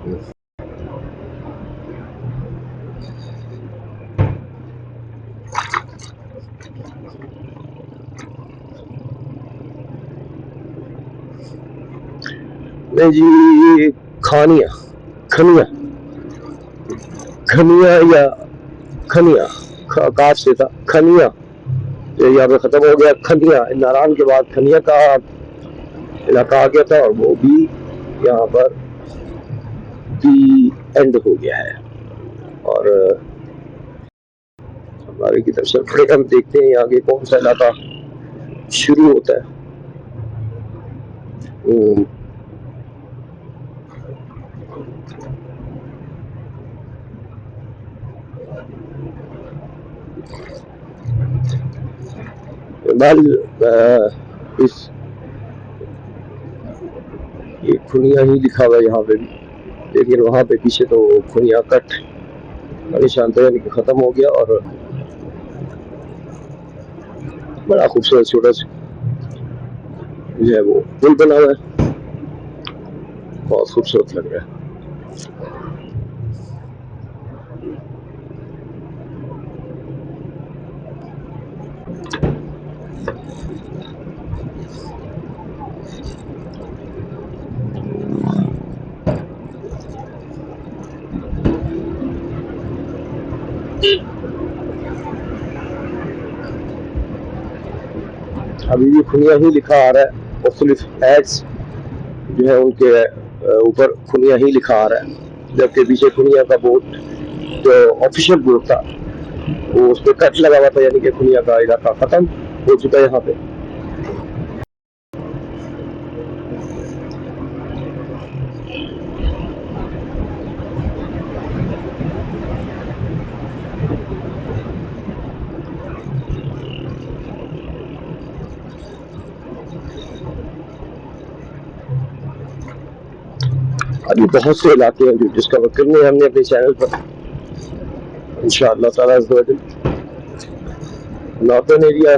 नहीं जी, खानिया खनिया खनिया या खनिया, काफ से था खनिया, यहाँ पे खत्म हो गया। खनिया नारायण के बाद खनिया का इलाका आ गया था और वो भी यहाँ पर भी एंड हो गया है। और हमारे की तरफ से थोड़े हम देखते हैं आगे कौन सा इलाका शुरू होता है। इस ये खुनिया ही लिखा हुआ है यहाँ पे भी, लेकिन वहाँ पे पीछे तो खुनिया कट निशान खत्म हो गया और बड़ा खूबसूरत छोटा सा जो है वो पुल बना हुआ है, बहुत खूबसूरत लग रहा है। अभी भी खुनिया ही लिखा आ रहा है, मुख्तलिफ एड्स जो है उनके ऊपर खुनिया ही लिखा आ रहा है, जबकि पीछे खुनिया का बोर्ड जो ऑफिशियल बोर्ड था वो उस पर कट लगा हुआ था, यानी कि खुनिया का इलाका खत्म हो चुका है यहाँ पे। अभी बहुत से इलाके हैं जो डिस्कवर करने हैं हमने अपने चैनल पर इंशाअल्लाह ताला। नॉर्थन एरिया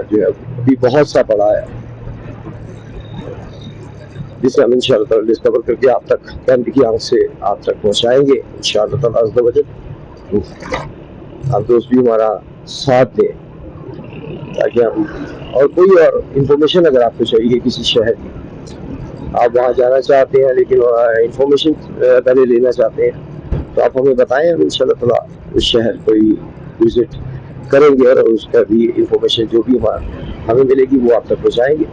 जो है अभी बहुत सा पड़ा है जिसे हम इंशाअल्लाह ताला डिस्कवर करके आप तक कैमरे की आंख से आप तक पहुंचाएंगे इंशाअल्लाह ताला। आप दोस्त भी हमारा साथ दें ताकि हम और कोई और इंफॉर्मेशन अगर आपको चाहिए किसी शहर की, आप वहाँ जाना चाहते हैं लेकिन इंफॉर्मेशन पहले लेना चाहते हैं, तो आप हमें बताएं, हम इंशाअल्लाह ताला उस शहर कोई विजिट करेंगे और उसका भी इंफॉर्मेशन जो भी हमें मिलेगी वो आप तक पहुँचाएंगे।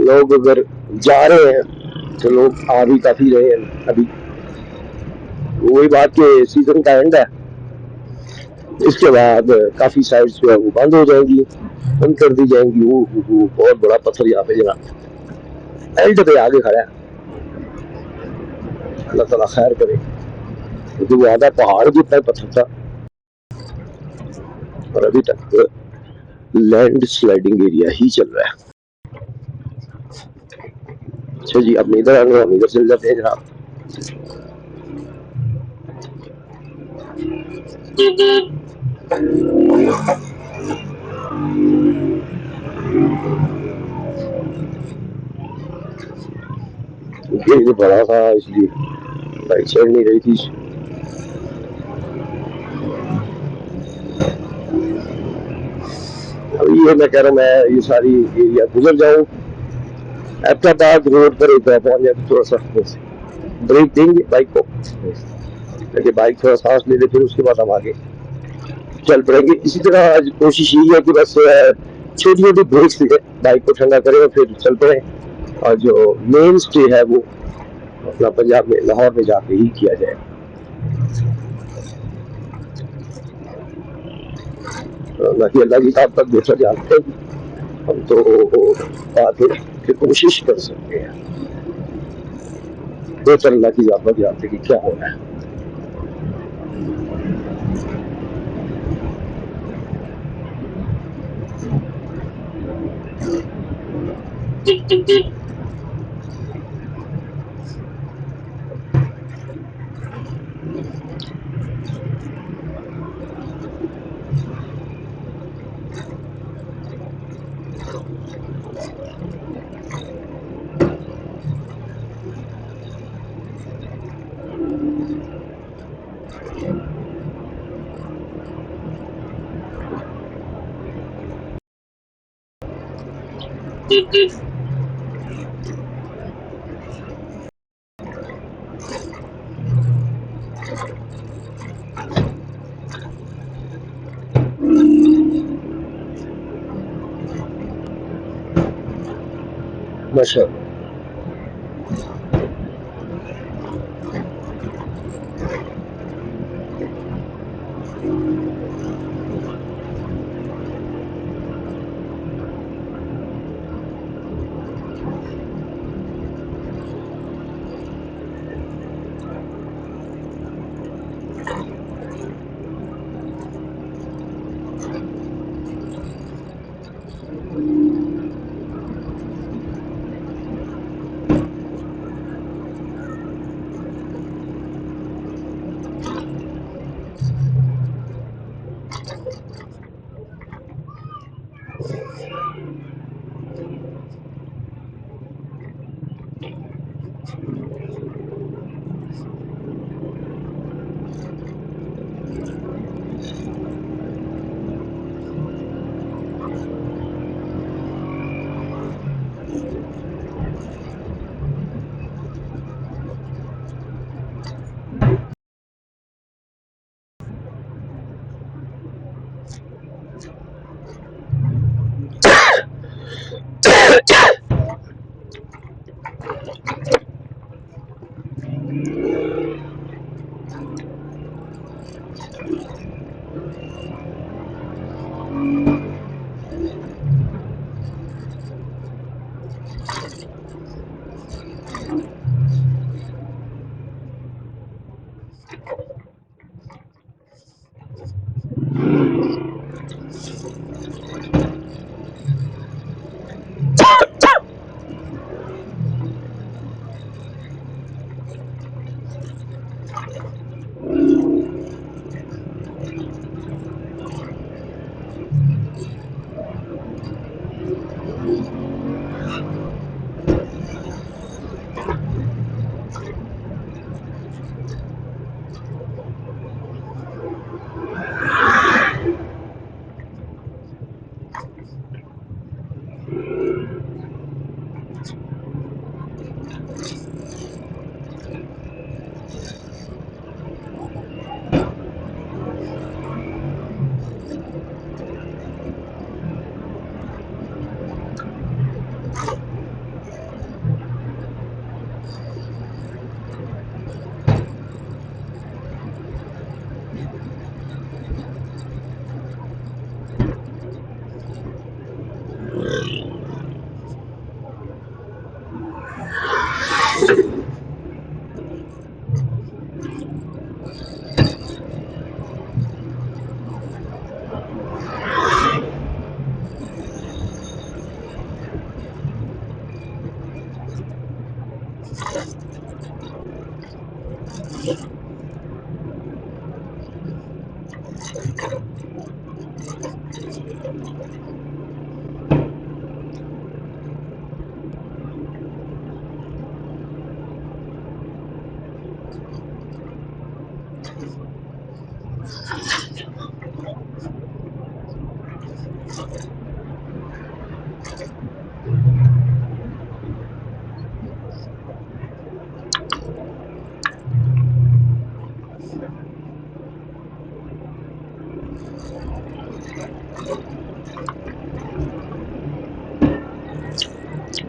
लोग अगर जा रहे हैं तो लोग आ भी काफी रहे हैं। अभी वही बात के सीजन का एंड है, इसके बाद काफी साइट्स जो है वो बंद हो जाएंगी, बंद कर दी जाएंगी। वो बहुत बड़ा पत्थर यहाँ पे जनाब एंड पे आगे खड़ा है, अल्लाह ताला खैर करे, क्योंकि वो आधा पहाड़ जितना पत्थर था और अभी तक लैंड स्लाइडिंग एरिया ही चल रहा है। अच्छा जी, अब इधर आने हम इधर चल जाते हैं जनाब। ये बड़ा था इसलिए बाइक चल नहीं रही थी। अभी ये मैं कह रहा हूँ मैं ये सारी एरिया गुजर जाऊँ, अहमदाबाद रोड पर एक पहुंच जाए थोड़ा सा ब्रेक देंगे बाइक को, ताकि बाइक थोड़ा सांस ले ले, फिर उसके बाद हम आगे चल पड़ेंगे। इसी तरह आज कोशिश यही है कि बस छोटी छोटी ब्रेक्स ले बाइक को ठंडा करें और फिर चल पड़े, और जो मेन स्टे है वो अपना पंजाब में लाहौर में जाके ही किया जाए। बाकी अल्लाह की ताकत तक बेहतर जानते हैं, हम तो आगे की कोशिश कर सकते हैं। बेहतर अल्लाह की ज़ात में जानते कि क्या हो रहा है। माशाअल्लाह।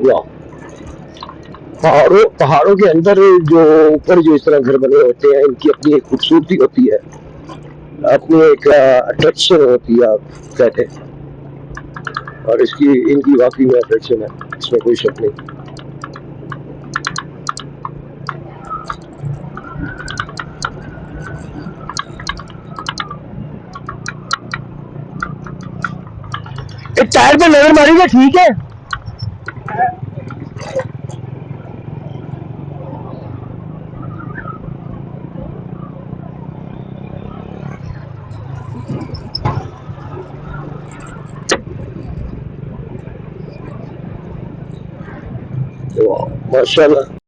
वाह। पहाड़ों पहाड़ों के अंदर जो ऊपर जो इस तरह घर बने होते हैं, इनकी अपनी एक खूबसूरती होती है, अपनी एक अट्रैक्शन होती है, आप कहते हैं। और इसकी इनकी वाकई में अट्रैक्शन है, इसमें कोई शक नहीं। टायर पे नजर मारिएगा, ठीक है। माशाल्लाह।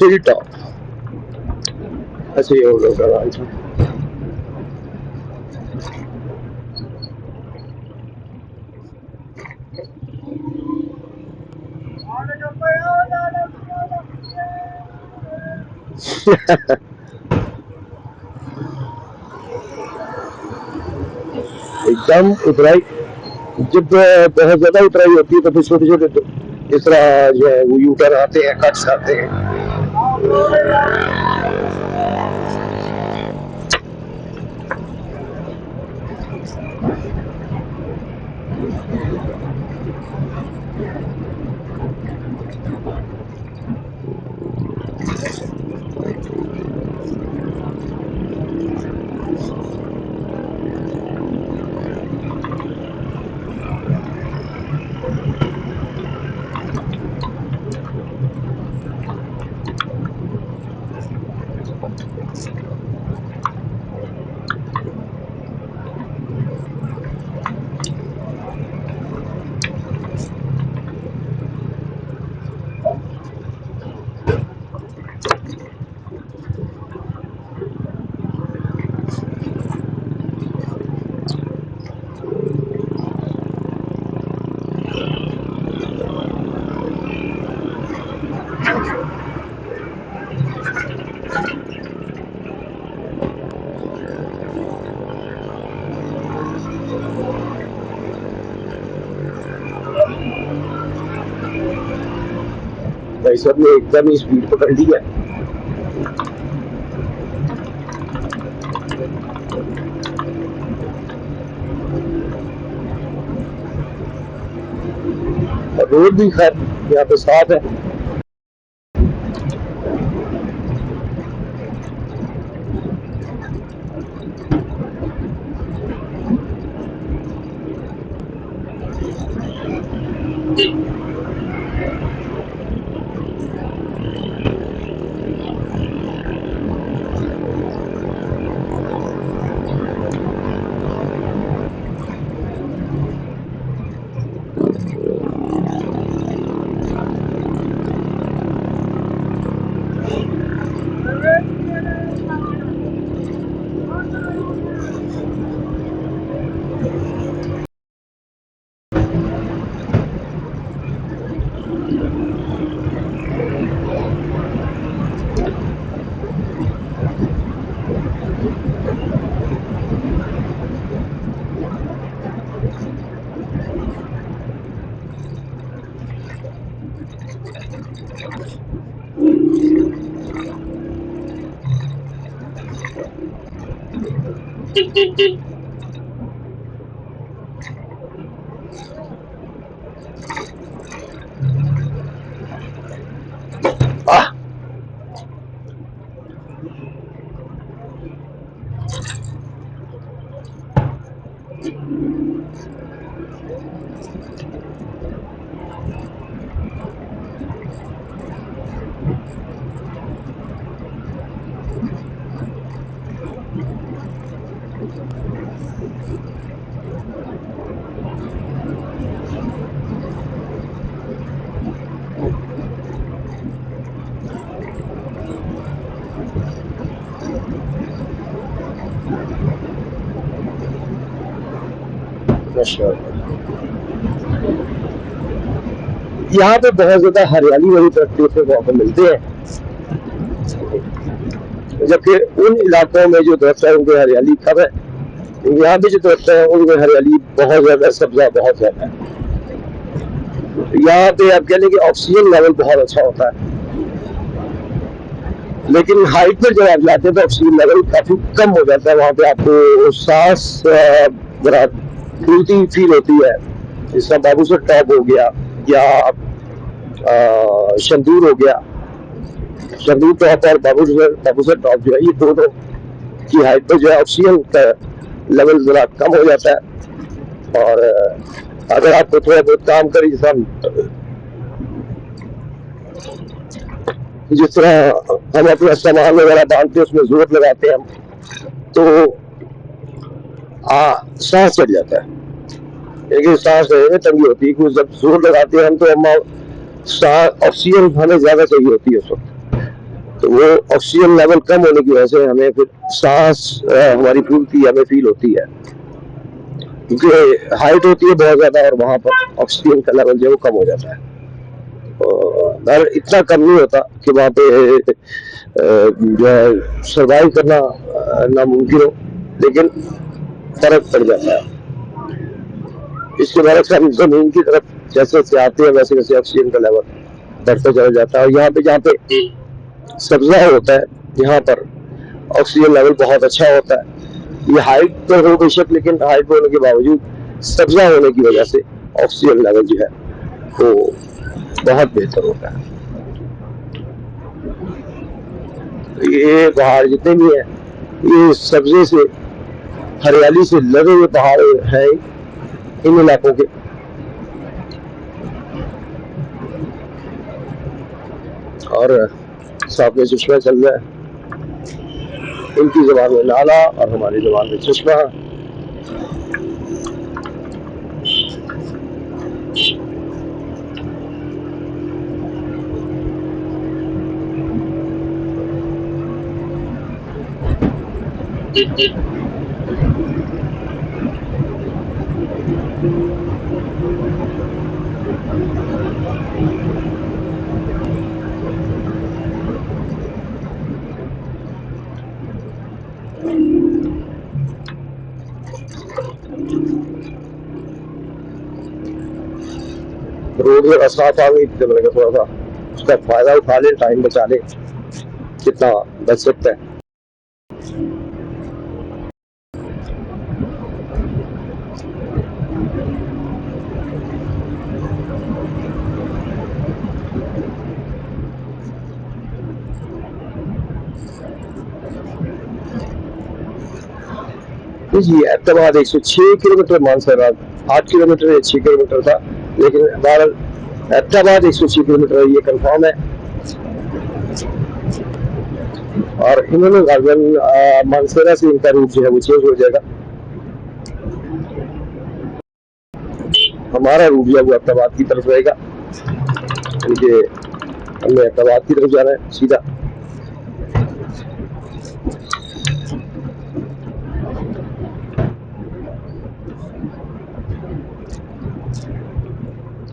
हिल टॉप ऐसे ही होगा कराची। एकदम उतराई, जब बहुत ज्यादा उतराई होती है तो फिर छोटे छोटे इस तरह जो है वो यू टर्न आते हैं, कट्स आते हैं। भाई साहब ने एकदम ही स्पीड पकड़ ली है। रोड भी खैर यहाँ पे साफ है। आह, माशाअल्लाह। यहाँ पे बहुत ज्यादा हरियाली वाली तरफ देखने को आपको मिलते हैं, जबकि उन इलाकों में जो दरख्त है उनकी हरियाली कम है। यहाँ पे जो दरख्त है उनकी हरियाली बहुत ज्यादा, सब्जा बहुत ज्यादा है। यहाँ पे आप कह लें कि ऑक्सीजन लेवल बहुत अच्छा होता है, लेकिन हाइट पर जब आप जाते हैं तो ऑक्सीजन लेवल काफी कम हो जाता है। वहाँ पे आपको सांस जरा फूलती फील होती है। जिस तरह बाबूसर टॉप हो गया या शंदूर हो गया, शंदूर टॉप और बाबूसर टॉप जो है, ये दोनों की हाइट पर जो है ऑक्सीजन का लेवल जरा कम हो जाता है। और अगर आपको थोड़ा बहुत काम करें, जिस तरह हम अपना सामान वगैरह बांधते हैं उसमें जोर लगाते हैं हम, तो सांस चढ़ जाता है। लेकिन सांस लेने में तंगी होती है, क्योंकि जब जोर लगाते हैं हम तो हम ऑक्सीजन हमें ज्यादा चाहिए होती है उस वक्त, तो वो ऑक्सीजन लेवल कम होने की वजह से हमें फिर सांस हमारी फूलती हमें फील होती है, क्योंकि हाइट होती है बहुत ज्यादा और वहां पर ऑक्सीजन का लेवल जो है वो कम हो जाता है। और इतना कम नहीं होता कि वहां पे जो है सर्वाइव करना नामुमकिन हो, लेकिन फर्क पड़ जाता है। इसके बाद से हम जमीन की तरफ जैसे जैसे आते हैं वैसे वैसे ऑक्सीजन का लेवल बढ़ता चला जाता है। और यहाँ पे जहाँ पे सब्जा होता है, यहाँ पर ऑक्सीजन लेवल बहुत अच्छा होता है। ये हाइट पर हो बेशक, लेकिन हाइट होने के बावजूद सब्जा होने की वजह से ऑक्सीजन लेवल जो है वो बहुत बेहतर होता है। ये पहाड़ जितने भी हैं, ये सब्जे से, हरियाली से लगे हुए पहाड़ हैं इन इलाकों के। और साथ में चश्मा चल रहा है, इनकी जबान में नाला और हमारी जबान में चश्मा। रोड में साफ आ गई तो मैंने थोड़ा सा उसका फायदा उठा ले, टाइम बचा ले, कितना बच सकता है। जी एहतमाद 106 किलोमीटर, मानसर 8 किलोमीटर या 6 किलोमीटर था, लेकिन बहरहाल एहतमाद 106 किलोमीटर ये कंफर्म है। और इन्होंने गाजन मानसरा से इनका रूट जो है वो चेंज हो जाएगा। हमारा रूट जो है वो एहतमाद की तरफ रहेगा, क्योंकि हमने एहतमाद की तरफ जाना है सीधा।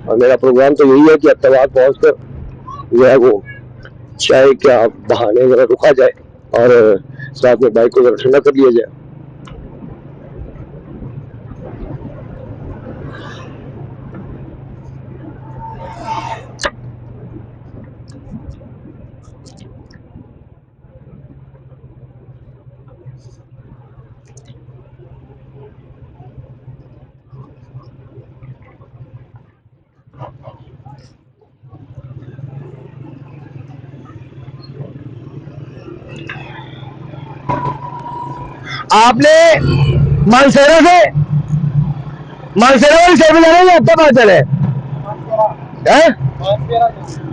और मेरा प्रोग्राम तो यही है कि अहतमाद पहुंचकर जो है वो चाय क्या बहाने जरा रुका जाए और साथ में बाइक को जरा ठंडा कर लिया जाए। आपने मानसेरा से मानसेरा वाली साइड में जाना है, आपका पता चले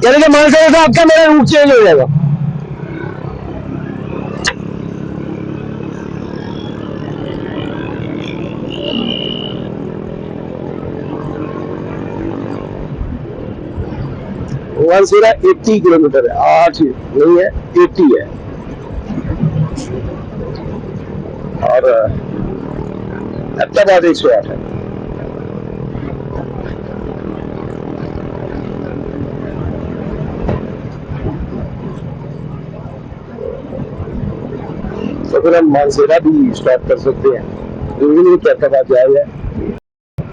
यानी कि मानसेरा से आपका मेरा रूट चेंज हो जाएगा। मानसेरा 80 किलोमीटर है, 8 नहीं है 80 है। और अहमदाबाद 108 है। फिर हम मानसेरा भी स्टॉप कर सकते हैं, जरूरी नहीं क्या तब जाए है।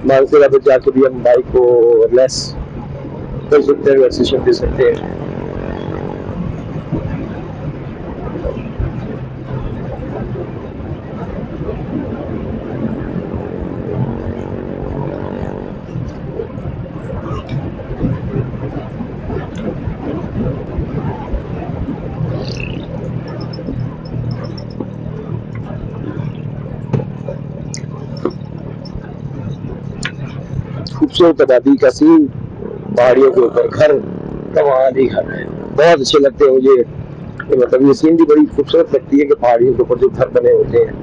मानसेरा पे जाके भी हम बाइक को लेस कर सकते हैं, रिलैक्सेशन दे सकते हैं। खूबसूरत आबादी का सीन, पहाड़ियों के ऊपर घर, कमाल ही घर है, बहुत अच्छे लगते हैं मुझे। मतलब ये सीन भी बड़ी खूबसूरत लगती है कि पहाड़ियों के ऊपर जो घर बने होते हैं।